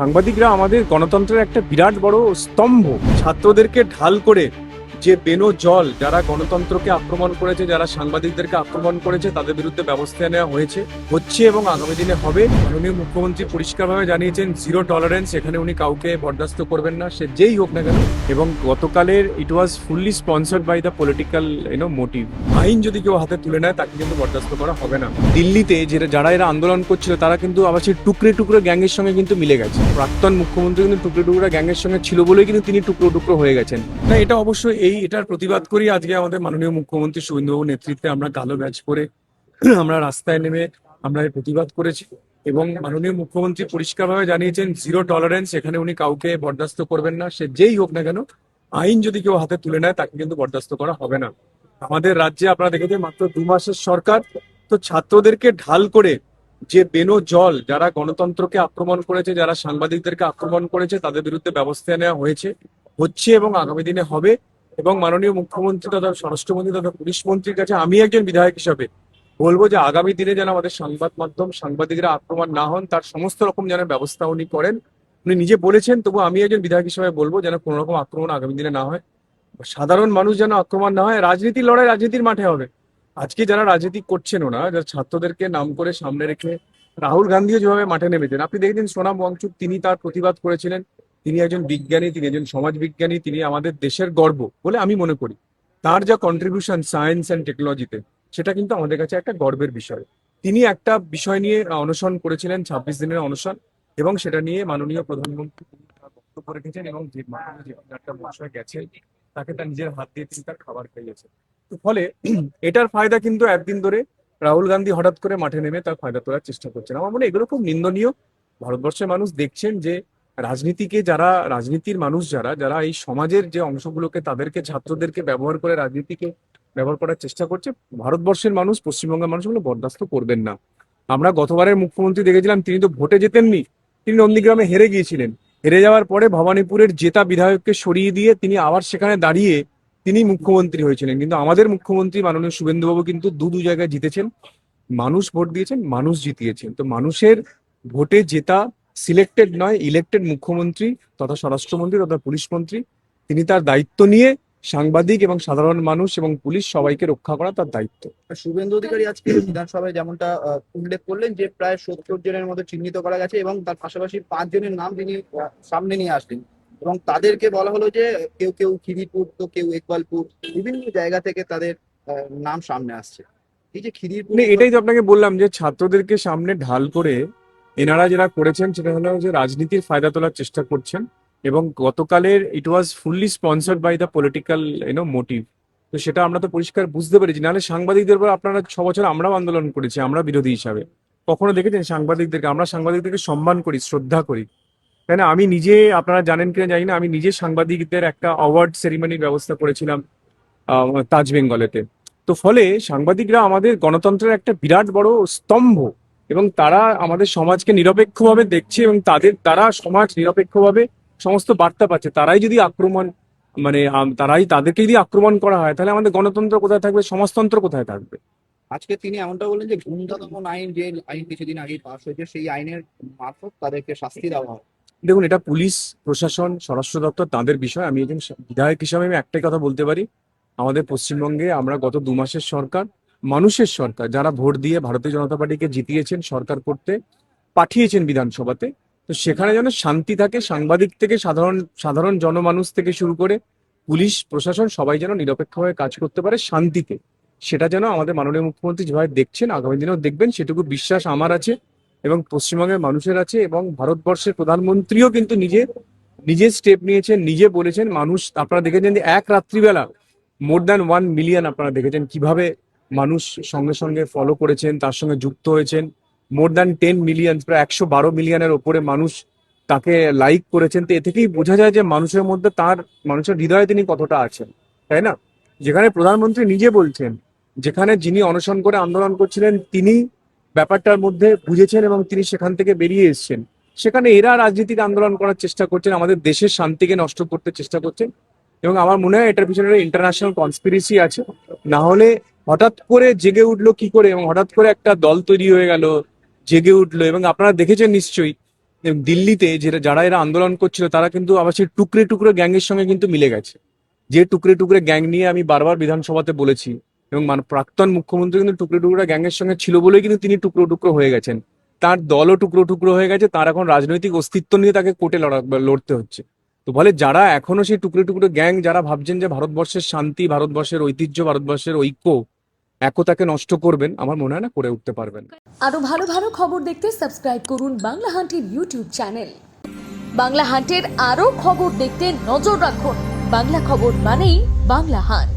সাংবাদিকরা আমাদের গণতন্ত্রের একটা বিরাট বড় স্তম্ভ। ছাত্রদেরকে ঢাল করে যে বেনো জল যারা গণতন্ত্রকে আক্রমণ করেছে, যারা সাংবাদিকদেরকে আক্রমণ করেছে, তাদের বিরুদ্ধে ব্যবস্থা নেওয়া হচ্ছে এবং আগামী দিনে হবে। মাননীয় মুখ্যমন্ত্রী পরিষ্কারভাবে জানিয়েছেন জিরো টলারেন্স, এখানে উনি কাউকে বরদাস্ত করবেন না, সে যেই হোক না কেন। এবং গতকালের it was fully sponsored by the political motive. আইন যদি কেউ হাতে তুলে নেয় তাকে কিন্তু বরদাস্ত করা হবে না। দিল্লিতে যারা এরা আন্দোলন করছিল তারা কিন্তু আবার সেই টুকরে টুকরো গ্যাংয়ের সঙ্গে কিন্তু মিলে গেছে। প্রাক্তন মুখ্যমন্ত্রী কিন্তু টুকরে টুকরা গ্যাংয়ের সঙ্গে ছিল বলেই কিন্তু তিনি টুকরো টুকরো হয়ে গেছেন। না, এটা অবশ্যই এটার প্রতিবাদ করি আজকে আমাদের মাননীয় মুখ্যমন্ত্রী শুভেন্দুবাবুর নেতৃত্বে আমরা কালো ব্যাচ পরে আমরা রাস্তায় নেমে আমরা এর প্রতিবাদ করেছি। এবং মাননীয় মুখ্যমন্ত্রী পরিষ্কারভাবে জানিয়েছেন জিরো টলারেন্স, এখানে উনি কাউকে বরদাস্ত করবেন না, সে যেই হোক না কেন। আইন যদি কেউ হাতে তুলে নেয় তাকে কিন্তু বরদাস্ত করা হবে না। আমাদের রাজ্যে আপনারা দেখেছেন মাত্র 2 মাসের সরকার, তো ছাত্রদেরকে ঢাল করে যে বেনো জল যারা গণতন্ত্রকে আক্রমণ করেছে, যারা সাংবাদিকদেরকে আক্রমণ করেছে, তাদের বিরুদ্ধে ব্যবস্থা নেওয়া হচ্ছে এবং আগামী দিনে হবে। এবং মাননীয় মুখ্যমন্ত্রী তথা স্বরাষ্ট্রমন্ত্রী তথা পুলিশ মন্ত্রীর কাছে আমি একজন বিধায়ক হিসাবে বলবো যে আগামী দিনে যেন আমাদের সংবাদ মাধ্যম সাংবাদিকরা আক্রমণ না হন, তার সমস্ত রকম যেন ব্যবস্থা উনি করেন। উনি নিজে বলেছেন, তবু আমি একজন বিধায়ক হিসাবে বলবো যেন কোনো রকম আক্রমণ আগামী দিনে না হয়, সাধারণ মানুষ যেন আক্রমণ না হয়। রাজনীতির লড়াই রাজনীতির মাঠে হবে। আজকে যারা রাজনীতি করছেন না, যারা ছাত্রদেরকে নাম করে সামনে রেখে, রাহুল গান্ধীও যেভাবে মাঠে নেমেছেন, আপনি দেখেছেন সোনাম ওয়াংচুক তিনি তার প্রতিবাদ করেছিলেন। তিনি একজন বিজ্ঞানী, তিনি একজন সমাজ বিজ্ঞানী, তিনি আমাদের দেশের গর্ব বলে আমি মনে করি। তার যা কন্ট্রিবিউশন সায়েন্স অ্যান্ড টেকনোলজিতে, সেটা কিন্তু আমাদের কাছে একটা গর্বের বিষয়। তিনি একটা বিষয় নিয়ে অনশন করেছিলেন, 26 দিনের অনশন, এবং সেটা নিয়ে মাননীয় প্রধানমন্ত্রী তিনি তার বক্তব্য রেখেছেন এবং যে মাননীয় যে একটা মহাশয় গেছেন তাকে তার নিজের হাত দিয়ে তিনি তার খাবার খাইয়েছেন। তো ফলে এটার ফায়দা কিন্তু একদিন ধরে রাহুল গান্ধী হঠাৎ করে মাঠে নেমে তার ফায়দা তোলার চেষ্টা করছেন। আমার মনে হয় এগুলো খুব নিন্দনীয়। ভারতবর্ষের মানুষ দেখছেন যে রাজনীতিকে যারা রাজনীতির মানুষ যারা যারা এই সমাজের যে অংশগুলোকে তাদেরকে ছাত্রদেরকে ব্যবহার করে রাজনীতিকে ব্যবহার করার চেষ্টা করছে, ভারতবর্ষের মানুষ পশ্চিমবঙ্গের মানুষগুলো বরদাস্ত করবেন না। আমরা গতবারের মুখ্যমন্ত্রী দেখেছিলাম, তিনি তো ভোটে জেতেননি, তিনি নন্দীগ্রামে হেরে গিয়েছিলেন। হেরে যাওয়ার পরে ভবানীপুরের জেতা বিধায়ককে সরিয়ে দিয়ে তিনি আবার সেখানে দাঁড়িয়ে তিনি মুখ্যমন্ত্রী হয়েছিলেন। কিন্তু আমাদের মুখ্যমন্ত্রী মাননীয় শুভেন্দুবাবু কিন্তু দু জায়গায় জিতেছেন। মানুষ ভোট দিয়েছেন, মানুষ জিতিয়েছেন। তো মানুষের ভোটে জেতা সিলেক্টেড নয়, ইলেক্টেড মুখ্যমন্ত্রী তথা স্বরাষ্ট্রমন্ত্রী তথা পুলিশ মন্ত্রী, তিনি তার দায়িত্ব নিয়ে সাংবাদিক এবং সাধারণ মানুষ এবং পুলিশ সবাইকে রক্ষা করা তার দায়িত্ব। শুভেন্দু অধিকারী আজকে বিধানসভায় যেমনটা উল্লেখ করলেন যে প্রায় 70 জনের মতো চিহ্নিত করা গেছে এবং তার পাশাপাশি 5 জনের নাম তিনি সামনে নিয়ে আসলেন এবং তাদেরকে বলা হলো যে কেউ কেউ খিদিরপুর, তো কেউ ইকবালপুর, বিভিন্ন জায়গা থেকে তাদের নাম সামনে আসছে। এই যে খিদিরপুর, মানে এটাই তো আপনাকে বললাম যে ছাত্রদেরকে সামনে ঢাল করে এনারা যেটা করেছেন সেটা হলো যে রাজনীতির ফায়দা তোলার চেষ্টা করছেন। এবং গতকালের it was fully sponsored by the political motive. তো সেটা আমরা তো পরিষ্কার বুঝতে পেরেছি। নাহলে সাংবাদিকদের উপর আপনারা 6 বছর আমরাও আন্দোলন করেছি, আমরা বিরোধী হিসাবে। কখনো দেখেছেন সাংবাদিকদেরকে? আমরা সাংবাদিকদেরকে সম্মান করি, শ্রদ্ধা করি, তাই না? আমি নিজে, আপনারা জানেন কিনা জানি না, আমি নিজে সাংবাদিকদের একটা অ্যাওয়ার্ড সেরিমনির ব্যবস্থা করেছিলাম তাজ বেঙ্গলেতে। তো ফলে সাংবাদিকরা আমাদের গণতন্ত্রের একটা বিরাট বড় স্তম্ভ এবং তারা আমাদের সমাজকে নিরপেক্ষভাবে দেখছে এবং তারা সমাজ নিরপেক্ষভাবে সমস্ত বার্তা পাচ্ছে। তারাই যদি আক্রমণ, মানে তাদেরকে যদি আক্রমণ করা হয়, তাহলে আমাদের গণতন্ত্র কোথায় থাকবে, সমাজতন্ত্র কোথায় থাকবে? আজকে তিনি এমনটা বললেন যে গুন্ডা দমন আইন, যে আইন কিছুদিন আগে পাস হয়েছে, সেই আইনের মারফত তাদেরকে শাস্তি দেওয়া হয়। দেখুন, এটা পুলিশ প্রশাসন, স্বরাষ্ট্র দপ্তর, তাদের বিষয়। আমি একজন বিধায়ক হিসাবে আমি একটাই কথা বলতে পারি, আমাদের পশ্চিমবঙ্গে আমরা গত 2 মাসের সরকার, মানুষের সরকার, যারা ভোট দিয়ে ভারতীয় জনতা পার্টিকে জিতিয়েছেন, সরকার করতে পাঠিয়েছেন বিধানসভাতে, তো সেখানে যেন শান্তি থাকে। সাংবাদিক থেকে সাধারণ সাধারণ জনমানুষ থেকে শুরু করে পুলিশ প্রশাসন সবাই যেন নিরপেক্ষভাবে কাজ করতে পারে শান্তিতে। সেটা যেন আমাদের মাননীয় মুখ্যমন্ত্রী যেভাবে দেখছেন আগামী দিনেও দেখবেন, সেটুকু বিশ্বাস আমার আছে এবং পশ্চিমবঙ্গের মানুষের আছে। এবং ভারতবর্ষের প্রধানমন্ত্রীও কিন্তু নিজে নিজে স্টেপ নিয়েছেন, নিজে বলেছেন। মানুষ, আপনারা দেখেছেন যে এক রাত্রিবেলা মোর দ্যান 1 মিলিয়ন, আপনারা দেখেছেন কিভাবে মানুষ সঙ্গে সঙ্গে ফলো করেছেন, তার সঙ্গে যুক্ত হয়েছেন। মোর দ্যান 10 মিলিয়ন, প্রায় 112 মিলিয়নের ওপরে মানুষ তাকে লাইক করেছেন। তো এ থেকেই বোঝা যায় যে মানুষের মধ্যে, মানুষের হৃদয়ে তিনি কতটা আছেন, তাই না? যেখানে প্রধানমন্ত্রী নিজে বলছেন, যেখানে যিনি অনশন করে আন্দোলন করছিলেন তিনি ব্যাপারটার মধ্যে বুঝেছেন এবং তিনি সেখান থেকে বেরিয়ে এসেছেন, সেখানে এরা রাজনীতিক আন্দোলন করার চেষ্টা করছেন, আমাদের দেশের শান্তিকে নষ্ট করতে চেষ্টা করছেন। এবং আমার মনে হয় এটার পিছনে ইন্টারন্যাশনাল কনস্পিরেসি আছে। না হলে হঠাৎ করে জেগে উঠলো কি করে এবং হঠাৎ করে একটা দল তৈরি হয়ে গেল, জেগে উঠলো। এবং আপনারা দেখেছেন নিশ্চয়ই দিল্লিতে যারা এরা আন্দোলন করছিল তারা কিন্তু আবার সেই টুকরে টুকরে গ্যাংয়ের সঙ্গে কিন্তু মিলে গেছে। যে টুকরে টুকরে গ্যাং নিয়ে আমি বারবার বিধানসভাতে বলেছি, এবং প্রাক্তন মুখ্যমন্ত্রী কিন্তু টুকরে টুকরে গ্যাংয়ের সঙ্গে ছিল বলেই কিন্তু তিনি টুকরো টুকরো হয়ে গেছেন। তার দলও টুকরো টুকরো হয়ে গেছে, তার এখন রাজনৈতিক অস্তিত্ব নিয়ে তাকে কোর্টে লড়তে হচ্ছে। তো ফলে যারা এখনো সেই টুকরো টুকরো গ্যাং, যারা ভাবছেন যে ভারতবর্ষের শান্তি, ভারতবর্ষের ঐতিহ্য, ভারতবর্ষের ঐক্য, একতাকে নষ্ট করবেন, আমার মনে হয় না করে উঠতে পারবেন। আরো ভালো ভালো খবর দেখতে সাবস্ক্রাইব করুন বাংলা হান্টের ইউটিউব চ্যানেল। বাংলা হান্টের আরো খবর দেখতে নজর রাখুন। বাংলা খবর মানেই বাংলা হান্ট।